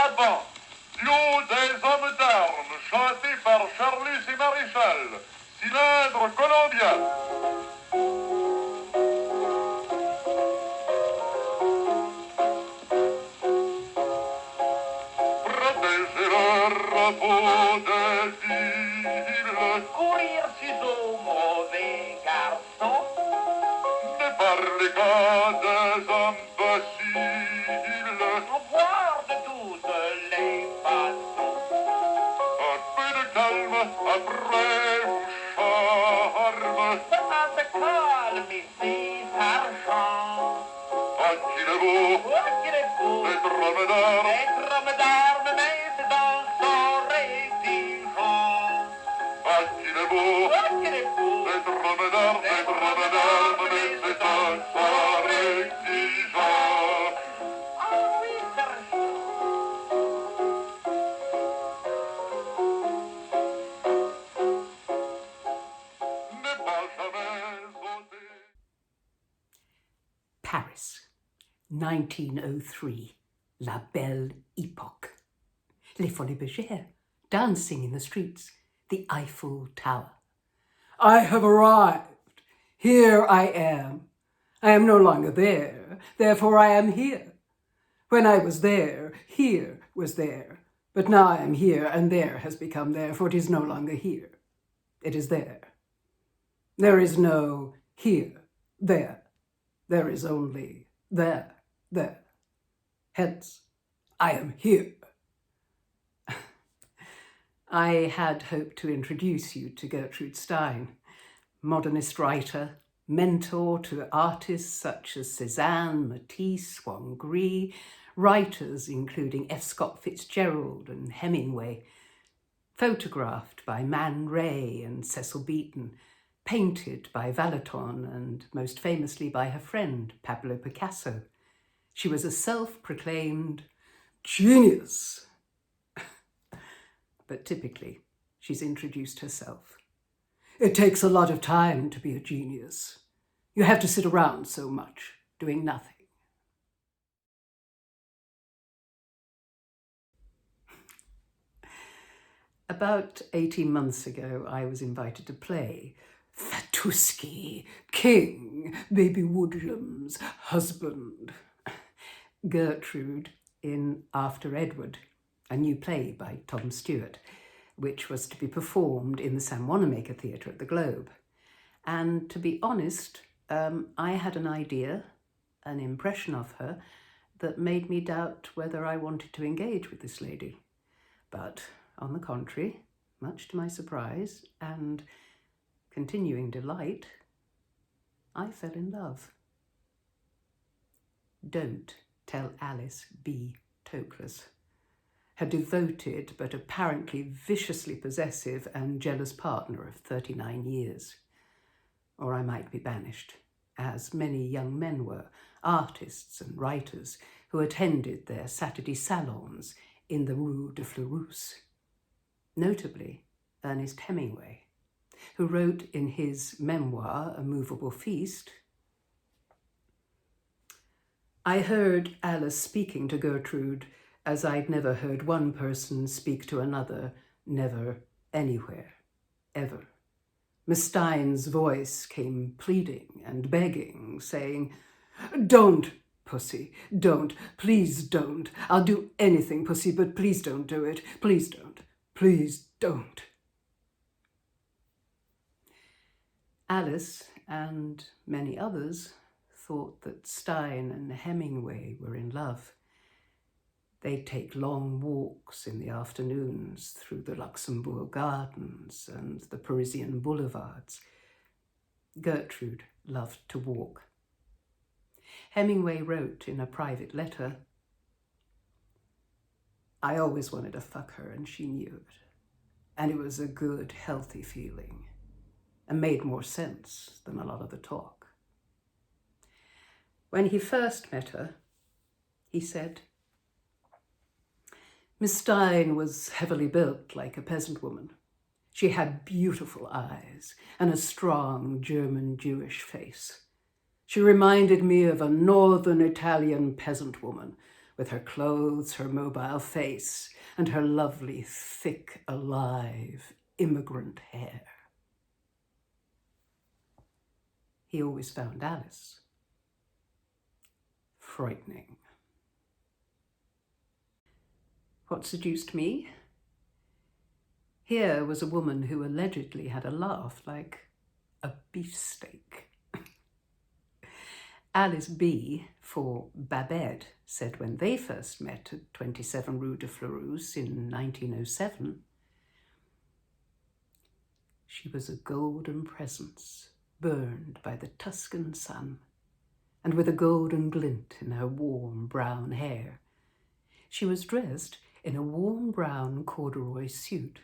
avant, duo des hommes d'armes, chanté par Charlus et Maréchal, cylindre colombien. Protéger le repos des villes, courir ciseaux, mauvais garçon, ne parler qu'à des imbéciles, voir de toutes les façons. un peu de calme après vos charmes, Ça se calme ici, argent. qu'il est beau, Qu'il est beau, d'être homme d'armes, être homme d'armes, mais c'est dans son rédigeant. qu'il est beau, Qu'il est beau, d'être homme d'armes, mais c'est un sort exigeant. ah oui, sergent. N'est pas jamais osé. Paris, 1903, La Belle Époque. Les Folies Bergères, dancing in the streets, the Eiffel Tower. I have arrived. Here I am. I am no longer there, therefore I am here. When I was there, here was there. But now I am here, and there has become there, for it is no longer here. It is there. There is no here, there. There is only there, there. Hence, I am here. I had hoped to introduce you to Gertrude Stein, modernist writer, mentor to artists such as Cezanne, Matisse, writers including F. Scott Fitzgerald and Hemingway, photographed by Man Ray and Cecil Beaton, painted by Valaton and most famously by her friend Pablo Picasso. She was a self-proclaimed genius. But typically, she's introduced herself. It takes a lot of time to be a genius. You have to sit around so much, doing nothing. About 18 months ago, I was invited to play Fatuski, King, Baby Woodlum's husband, Gertrude in After Edward, a new play by Tom Stewart, which was to be performed in the Sam Wanamaker Theatre at the Globe. And to be honest, I had an idea, an impression of her, that made me doubt whether I wanted to engage with this lady. But on the contrary, much to my surprise and continuing delight, I fell in love. Don't tell Alis B Toklas, her devoted but apparently viciously possessive and jealous partner of 39 years. Or I might be banished, as many young men were, artists and writers who attended their Saturday salons in the Rue de Fleurus. Notably, Ernest Hemingway, who wrote in his memoir, A Movable Feast, I heard Alice speaking to Gertrude as I'd never heard one person speak to another, never, anywhere, ever. Miss Stein's voice came pleading and begging, saying, "Don't, Pussy, don't, please don't. I'll do anything, Pussy, but please don't do it. Please don't, please don't." Alice and many others thought that Stein and Hemingway were in love. They'd take long walks in the afternoons through the Luxembourg Gardens and the Parisian boulevards. Gertrude loved to walk. Hemingway wrote in a private letter, "I always wanted to fuck her and she knew it. And it was a good, healthy feeling and made more sense than a lot of the talk." When he first met her, he said, Miss Stein was heavily built like a peasant woman. She had beautiful eyes and a strong German Jewish face. She reminded me of a northern Italian peasant woman with her clothes, her mobile face, and her lovely, thick, alive, immigrant hair. He always found Alice frightening. What seduced me? Here was a woman who allegedly had a laugh like a beefsteak. Alis B, for Babette, said when they first met at 27 Rue de Fleurus in 1907, she was a golden presence, burned by the Tuscan sun, and with a golden glint in her warm brown hair. She was dressed in a warm brown corduroy suit.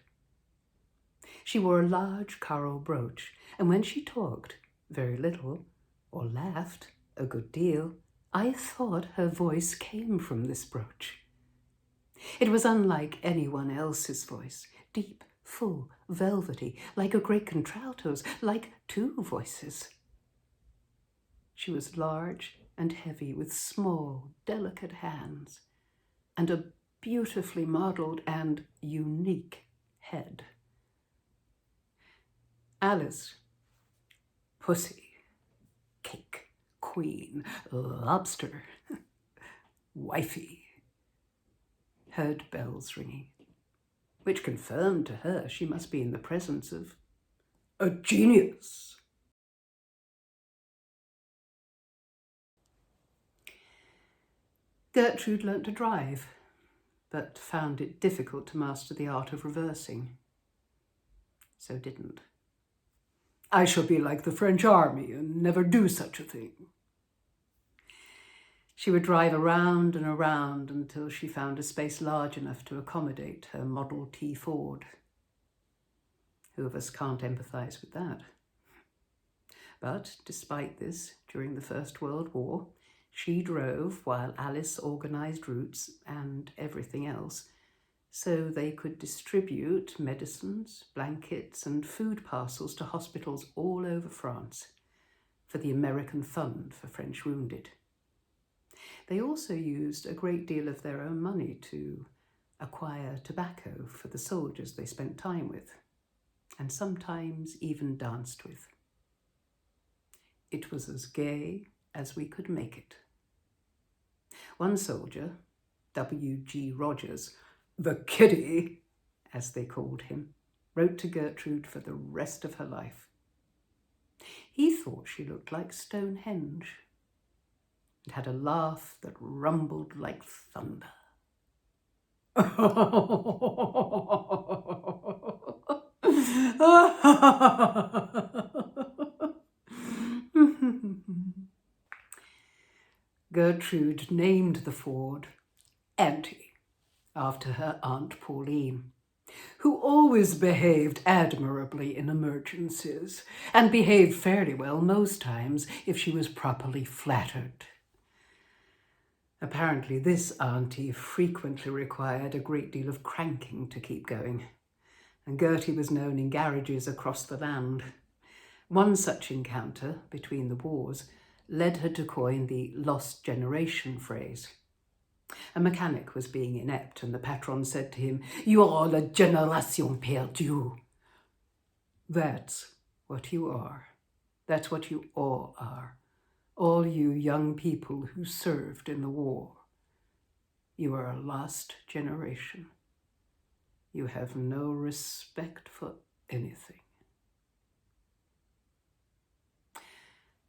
She wore a large coral brooch, and when she talked very little, or laughed a good deal, I thought her voice came from this brooch. It was unlike anyone else's voice, deep, full, velvety, like a great contralto's, like two voices. She was large and heavy, with small, delicate hands, and a beautifully modelled and unique head. Alice, pussy, cake, queen, lobster, wifey, heard bells ringing, which confirmed to her she must be in the presence of a genius. Gertrude learnt to drive, but found it difficult to master the art of reversing. So didn't. I shall be like the French army and never do such a thing. She would drive around and around until she found a space large enough to accommodate her Model T Ford. Who of us can't empathise with that? But despite this, during the First World War, she drove while Alice organised routes and everything else, so they could distribute medicines, blankets and food parcels to hospitals all over France for the American Fund for French Wounded. They also used a great deal of their own money to acquire tobacco for the soldiers they spent time with, and sometimes even danced with. It was as gay as we could make it. One soldier, W.G. Rogers, the kiddie, as they called him, wrote to Gertrude for the rest of her life. He thought she looked like Stonehenge and had a laugh that rumbled like thunder. Gertrude named the Ford Auntie after her Aunt Pauline, who always behaved admirably in emergencies and behaved fairly well most times if she was properly flattered. Apparently this auntie frequently required a great deal of cranking to keep going, and Gertie was known in garages across the land. One such encounter between the wars led her to coin the lost generation phrase. A mechanic was being inept, and the patron said to him, "You're la génération perdue." That's what you are. That's what you all are. All you young people who served in the war. You are a lost generation. You have no respect for anything.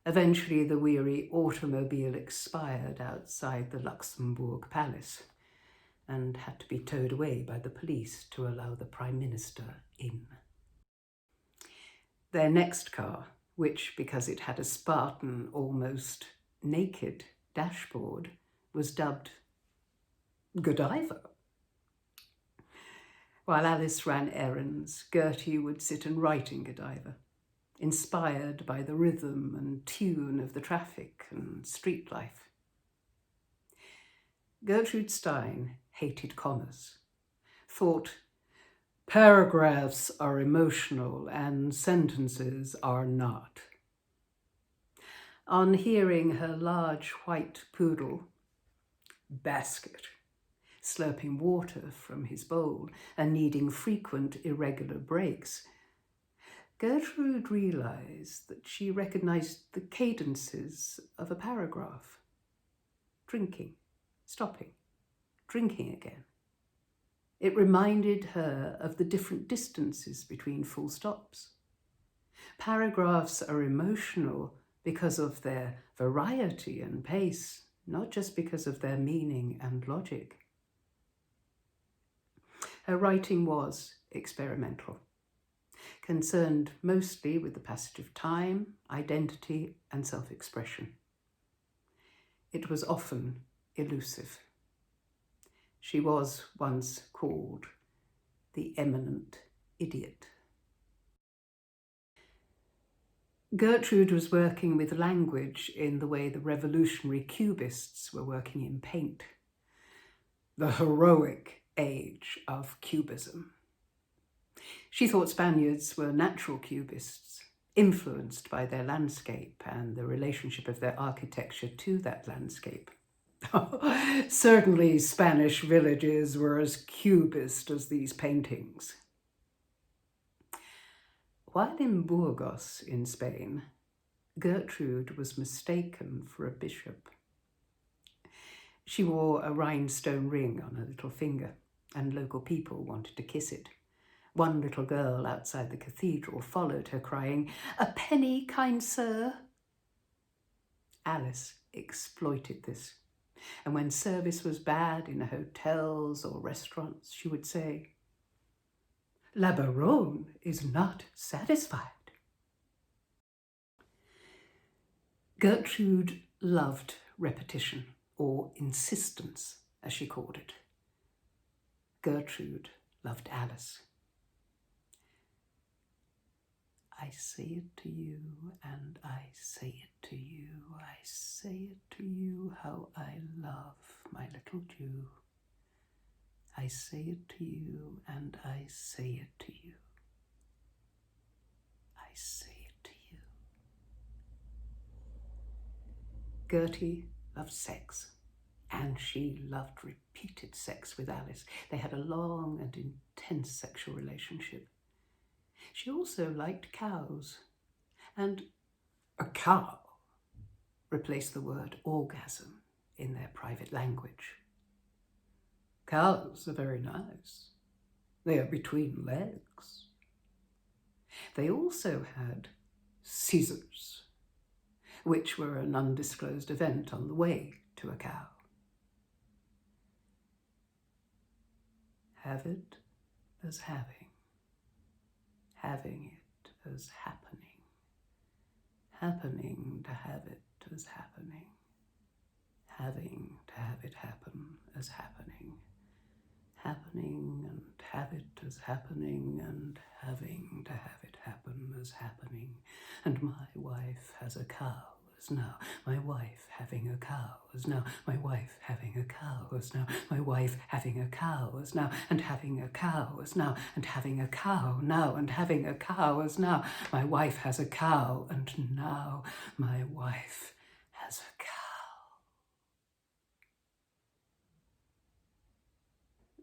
Eventually, the weary automobile expired outside the Luxembourg Palace and had to be towed away by the police to allow the Prime Minister in. Their next car, which, because it had a Spartan, almost naked dashboard, was dubbed Godiva. While Alice ran errands, Gertie would sit and write in Godiva, inspired by the rhythm and tune of the traffic and street life. Gertrude Stein hated commas, thought paragraphs are emotional and sentences are not. On hearing her large white poodle, basket, slurping water from his bowl and needing frequent irregular breaks, Gertrude realised that she recognised the cadences of a paragraph. Drinking, stopping, drinking again. It reminded her of the different distances between full stops. Paragraphs are emotional because of their variety and pace, not just because of their meaning and logic. Her writing was experimental, concerned mostly with the passage of time, identity, and self-expression. It was often elusive. She was once called the eminent idiot. Gertrude was working with language in the way the revolutionary Cubists were working in paint. The heroic age of Cubism. She thought Spaniards were natural Cubists, influenced by their landscape and the relationship of their architecture to that landscape. Certainly Spanish villages were as Cubist as these paintings. While in Burgos in Spain, Gertrude was mistaken for a bishop. She wore a rhinestone ring on her little finger, and local people wanted to kiss it. One little girl outside the cathedral followed her, crying, "A penny, kind sir." Alice exploited this, and when service was bad in hotels or restaurants, she would say, "La Baronne is not satisfied." Gertrude loved repetition, or insistence, as she called it. Gertrude loved Alice. I say it to you, and I say it to you, I say it to you, how I love my little Jew. I say it to you, and I say it to you. I say it to you. Gertie loved sex, and she loved repeated sex with Alice. They had a long and intense sexual relationship. She also liked cows, and a cow replaced the word orgasm in their private language. Cows are very nice. They are between legs. They also had scissors, which were an undisclosed event on the way to a cow. Have it as having it as happening, happening to have it as happening, having to have it happen as happening, happening and have it as happening and having to have it happen as happening. And my wife has a cow as now, my wife having a cow as now, my wife having a cow as now, my wife having a cow as now, and having a cow as now, and having a cow now, and having a cow as now. My wife has a cow, and now my wife has a cow.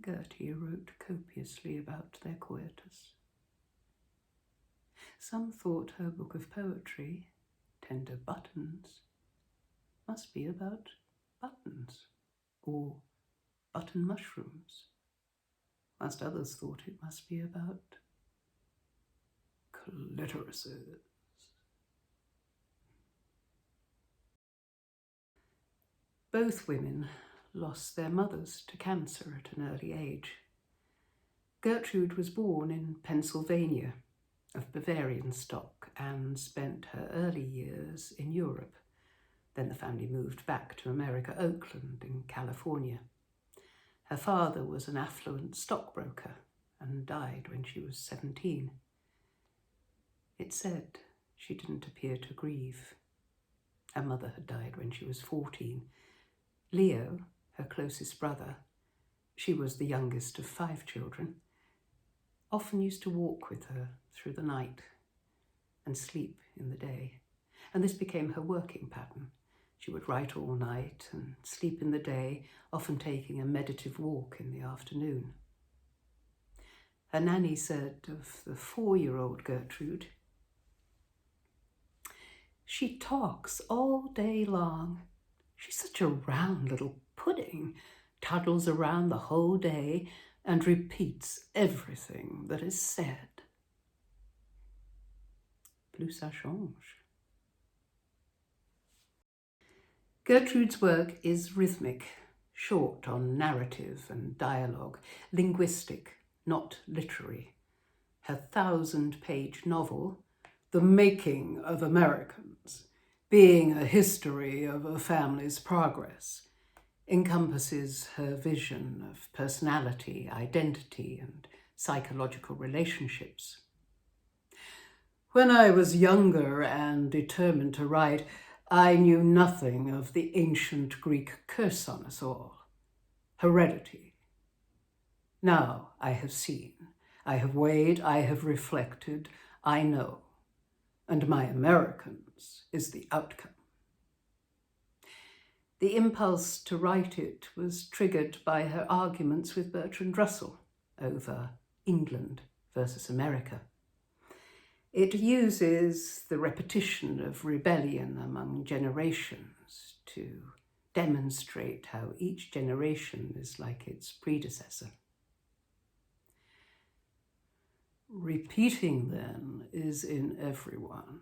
Gertie wrote copiously about their coitus. Some thought her book of poetry, Tender Buttons, must be about buttons or button mushrooms, whilst others thought it must be about clitorises. Both women lost their mothers to cancer at an early age. Gertrude was born in Pennsylvania, of Bavarian stock, and spent her early years in Europe. Then the family moved back to America, Oakland in California. Her father was an affluent stockbroker and died when she was 17. It said she didn't appear to grieve. Her mother had died when she was 14. Leo, her closest brother, she was the youngest of 5 children, often used to walk with her through the night and sleep in the day, and this became her working pattern. She would write all night and sleep in the day, often taking a meditative walk in the afternoon. Her nanny said of the 4-year-old Gertrude, "She talks all day long. She's such a round little pudding, toddles around the whole day and repeats everything that is said." Plus ça change. Gertrude's work is rhythmic, short on narrative and dialogue, linguistic, not literary. Her 1,000-page novel, The Making of Americans, being a history of a family's progress, encompasses her vision of personality, identity, and psychological relationships. When I was younger and determined to write, I knew nothing of the ancient Greek curse on us all, heredity. Now I have seen, I have weighed, I have reflected, I know, and my Americans is the outcome. The impulse to write it was triggered by her arguments with Bertrand Russell over England versus America. It uses the repetition of rebellion among generations to demonstrate how each generation is like its predecessor. Repeating, then, is in everyone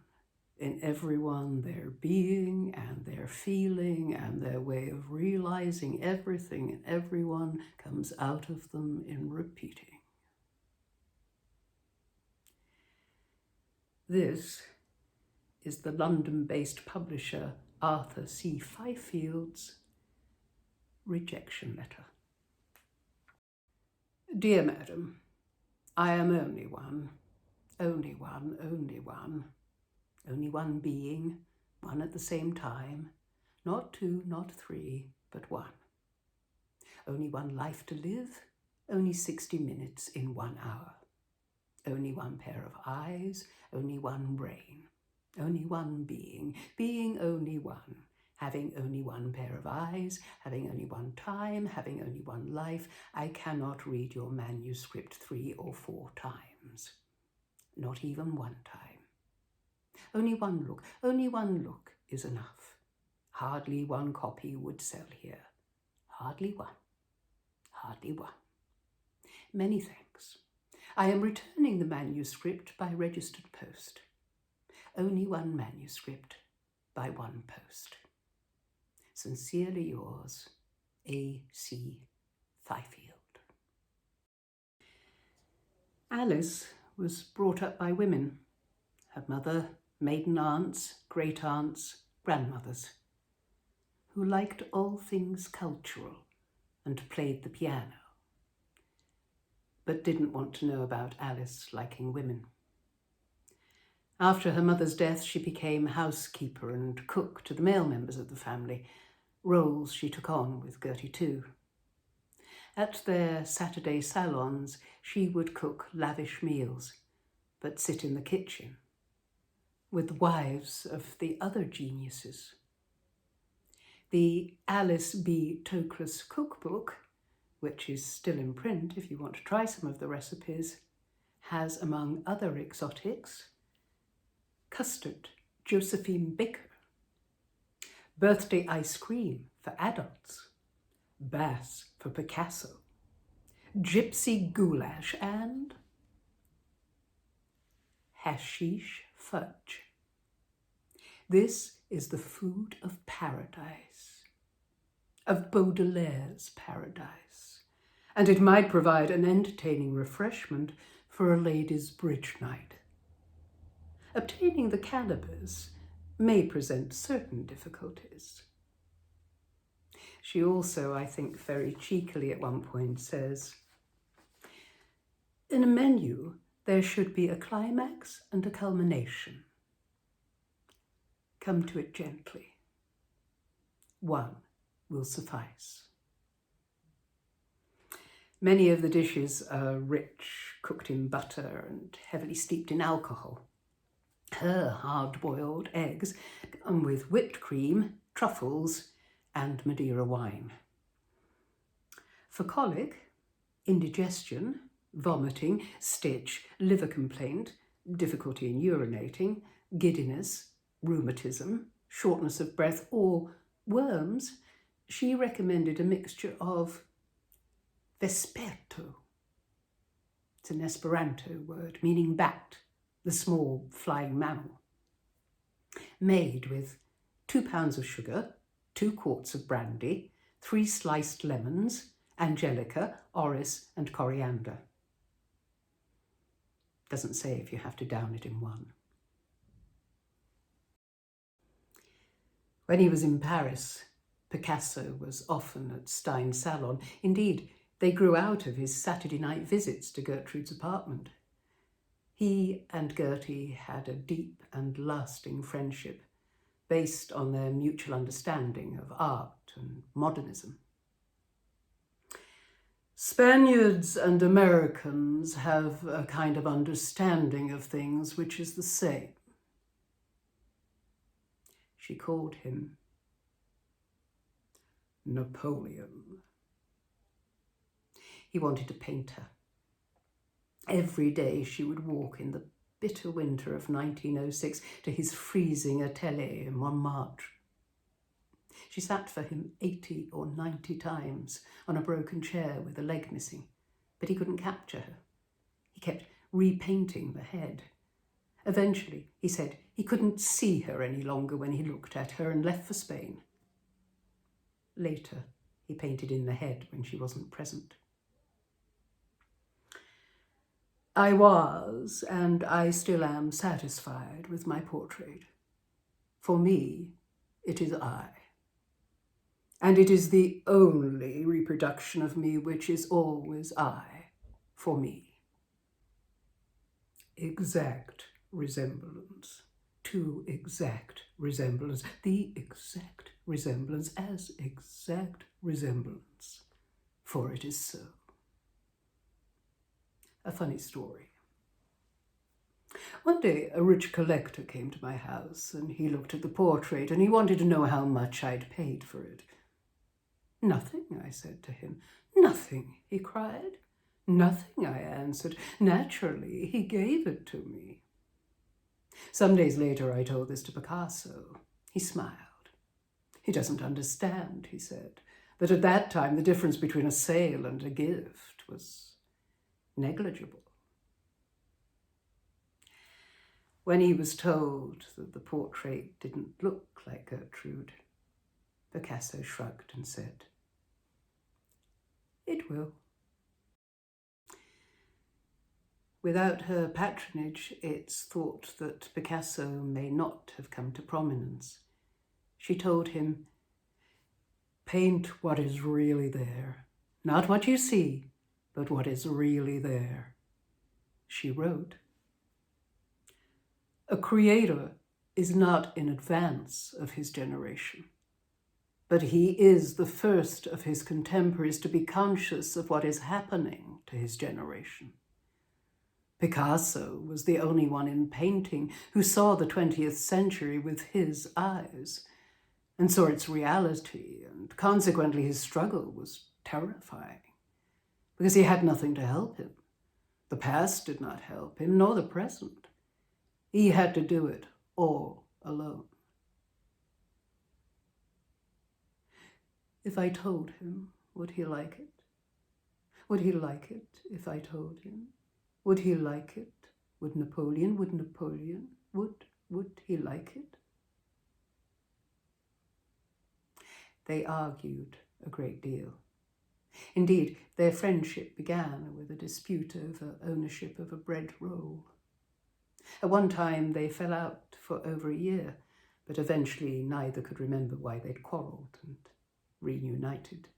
their being and their feeling and their way of realizing everything and everyone comes out of them in repeating. This is the London-based publisher Arthur C. Fifield's rejection letter. Dear Madam, I am only one being, one at the same time, not 2, not 3, but 1. Only one life to live, only 60 minutes in 1 hour. Only one pair of eyes, only one brain, only one being only one, having only one pair of eyes, having only one time, having only one life. I cannot read your manuscript 3 or 4 times, not even 1 time. Only one look is enough. Hardly 1 copy would sell here. Hardly one. Many thanks. I am returning the manuscript by registered post. Only 1 manuscript by 1 post. Sincerely yours, A.C. Fifield. Alice was brought up by women. Her mother, maiden aunts, great aunts, grandmothers, who liked all things cultural and played the piano, but didn't want to know about Alice liking women. After her mother's death, she became housekeeper and cook to the male members of the family, roles she took on with Gertie too. At their Saturday salons, she would cook lavish meals, but sit in the kitchen with wives of the other geniuses. The Alis B Toklas cookbook, which is still in print if you want to try some of the recipes, has, among other exotics, custard, Josephine Baker, birthday ice cream for adults, Bass for Picasso, gypsy goulash, and hashish fudge. This is the food of paradise, of Baudelaire's paradise, and it might provide an entertaining refreshment for a ladies' bridge night. Obtaining the cannabis may present certain difficulties. She also, I think, very cheekily at one point says, in a menu, there should be a climax and a culmination. Come to it gently. 1 will suffice. Many of the dishes are rich, cooked in butter and heavily steeped in alcohol. Her hard-boiled eggs come with whipped cream, truffles, and Madeira wine. For colic, indigestion, vomiting, stitch, liver complaint, difficulty in urinating, giddiness, rheumatism, shortness of breath, or worms, she recommended a mixture of vesperto. It's an Esperanto word meaning bat, the small flying mammal, made with 2 pounds of sugar, 2 quarts of brandy, 3 sliced lemons, angelica, orris, and coriander. Doesn't say if you have to down it in one. When he was in Paris, Picasso was often at Stein's salon. Indeed, they grew out of his Saturday night visits to Gertrude's apartment. He and Gertie had a deep and lasting friendship based on their mutual understanding of art and modernism. Spaniards and Americans have a kind of understanding of things which is the same. She called him Napoleon. He wanted to paint her. Every day she would walk in the bitter winter of 1906 to his freezing atelier in Montmartre. She sat for him 80 or 90 times on a broken chair with a leg missing, but he couldn't capture her. He kept repainting the head. Eventually, he said he couldn't see her any longer when he looked at her and left for Spain. Later, he painted in the head when she wasn't present. I was, and I still am, satisfied with my portrait. For me, it is I. And it is the only reproduction of me which is always I, for me. Exact resemblance, too exact resemblance, the exact resemblance as exact resemblance, for it is so. A funny story. One day a rich collector came to my house and he looked at the portrait and he wanted to know how much I'd paid for it. Nothing, I said to him. Nothing, he cried. Nothing, I answered. Naturally, he gave it to me. Some days later I told this to Picasso. He smiled. He doesn't understand, he said, that at that time the difference between a sale and a gift was negligible. When he was told that the portrait didn't look like Gertrude, Picasso shrugged and said, "It will." Without her patronage, it's thought that Picasso may not have come to prominence. She told him, "Paint what is really there, not what you see, but what is really there." She wrote, "A creator is not in advance of his generation, but he is the first of his contemporaries to be conscious of what is happening to his generation. Picasso was the only one in painting who saw the 20th century with his eyes and saw its reality, and consequently his struggle was terrifying because he had nothing to help him. The past did not help him, nor the present. He had to do it all alone." If I told him, would he like it? Would he like it if I told him? Would he like it? Would he like it? They argued a great deal. Indeed, their friendship began with a dispute over ownership of a bread roll. At one time, they fell out for over a year, but eventually neither could remember why they'd quarrelled and reunited.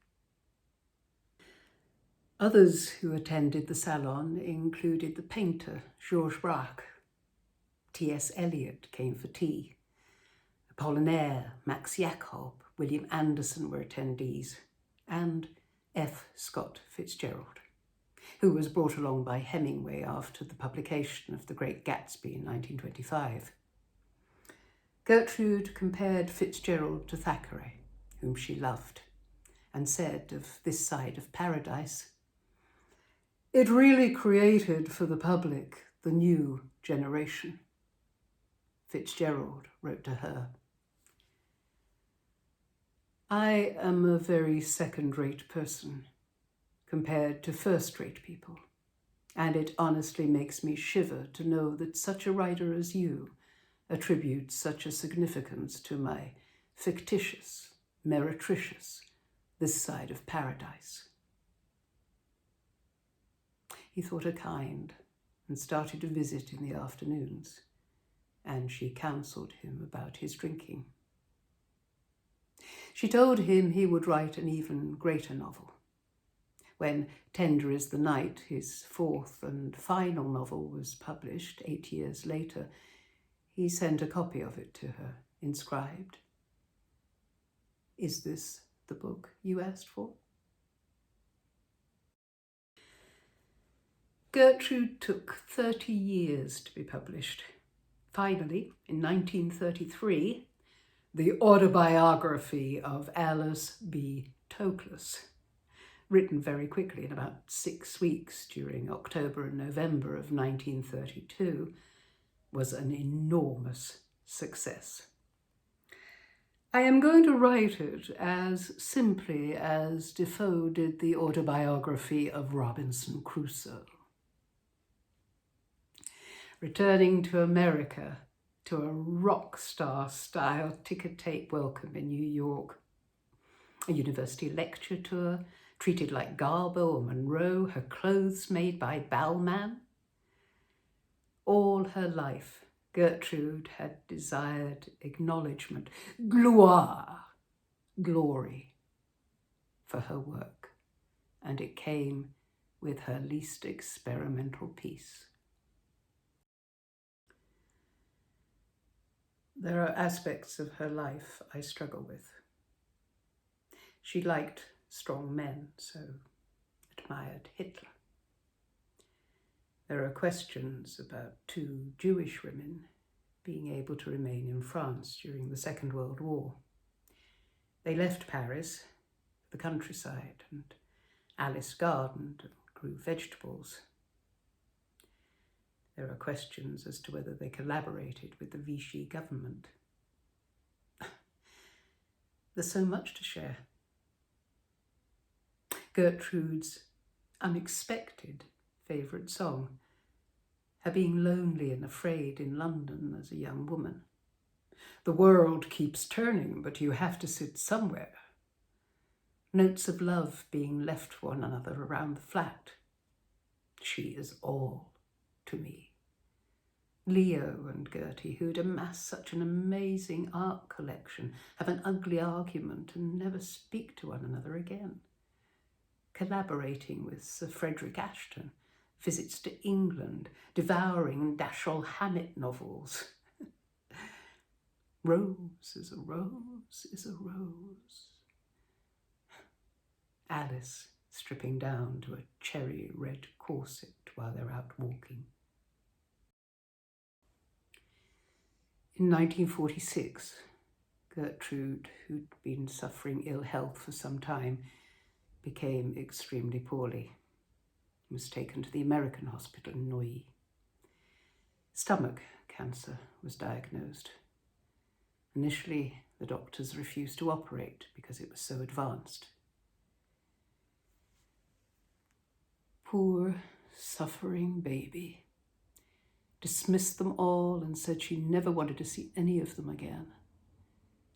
Others who attended the salon included the painter Georges Braque. T.S. Eliot came for tea. Apollinaire, Max Jacob, William Anderson were attendees, and F. Scott Fitzgerald, who was brought along by Hemingway after the publication of The Great Gatsby in 1925. Gertrude compared Fitzgerald to Thackeray, whom she loved, and said of This Side of Paradise, "It really created for the public the new generation." Fitzgerald wrote to her, "I am a very second-rate person compared to first-rate people, and it honestly makes me shiver to know that such a writer as you attributes such a significance to my fictitious, meretricious This Side of Paradise." He thought her kind and started to visit in the afternoons, and she counselled him about his drinking. She told him he would write an even greater novel. When Tender is the Night, his fourth and final novel, was published 8 years later, he sent a copy of it to her, inscribed, "Is this the book you asked for?" Gertrude took 30 years to be published. Finally, in 1933, the autobiography of Alis B Toklas, written very quickly in about 6 weeks during October and November of 1932, was an enormous success. I am going to write it as simply as Defoe did the autobiography of Robinson Crusoe. Returning to America to a rock star-style ticker-tape welcome in New York, a university lecture tour, treated like Garbo or Monroe, her clothes made by Balmain. All her life, Gertrude had desired acknowledgement, gloire, glory, for her work, and it came with her least experimental piece. There are aspects of her life I struggle with. She liked strong men, so admired Hitler. There are questions about 2 Jewish women being able to remain in France during the Second World War. They left Paris, the countryside, and Alice gardened and grew vegetables. There are questions as to whether they collaborated with the Vichy government. There's so much to share. Gertrude's unexpected favourite song, her being lonely and afraid in London as a young woman. The world keeps turning, but you have to sit somewhere. Notes of love being left one another around the flat. She is all to me. Leo and Gertie, who'd amassed such an amazing art collection, have an ugly argument and never speak to one another again. Collaborating with Sir Frederick Ashton, visits to England, devouring Dashiell Hammett novels. Rose is a rose is a rose. Alice stripping down to a cherry red corset while they're out walking. In 1946, Gertrude, who'd been suffering ill health for some time, became extremely poorly. He was taken to the American hospital in Neuilly. Stomach cancer was diagnosed. Initially, the doctors refused to operate because it was so advanced. Poor, suffering baby. Dismissed them all and said she never wanted to see any of them again.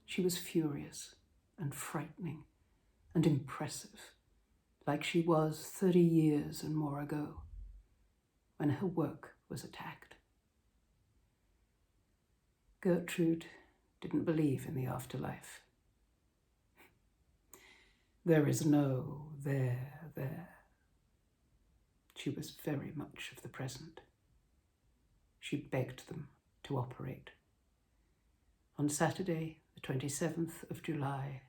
She was furious and frightening and impressive, like she was 30 years and more ago, when her work was attacked. Gertrude didn't believe in the afterlife. There is no there. She was very much of the present. She begged them to operate. On Saturday, the 27th of July,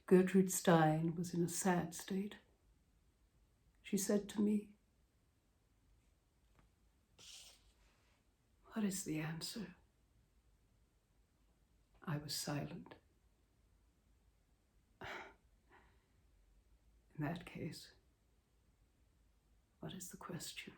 Gertrude Stein was in a sad state. She said to me, "What is the answer I was silent. In that case, what is the question?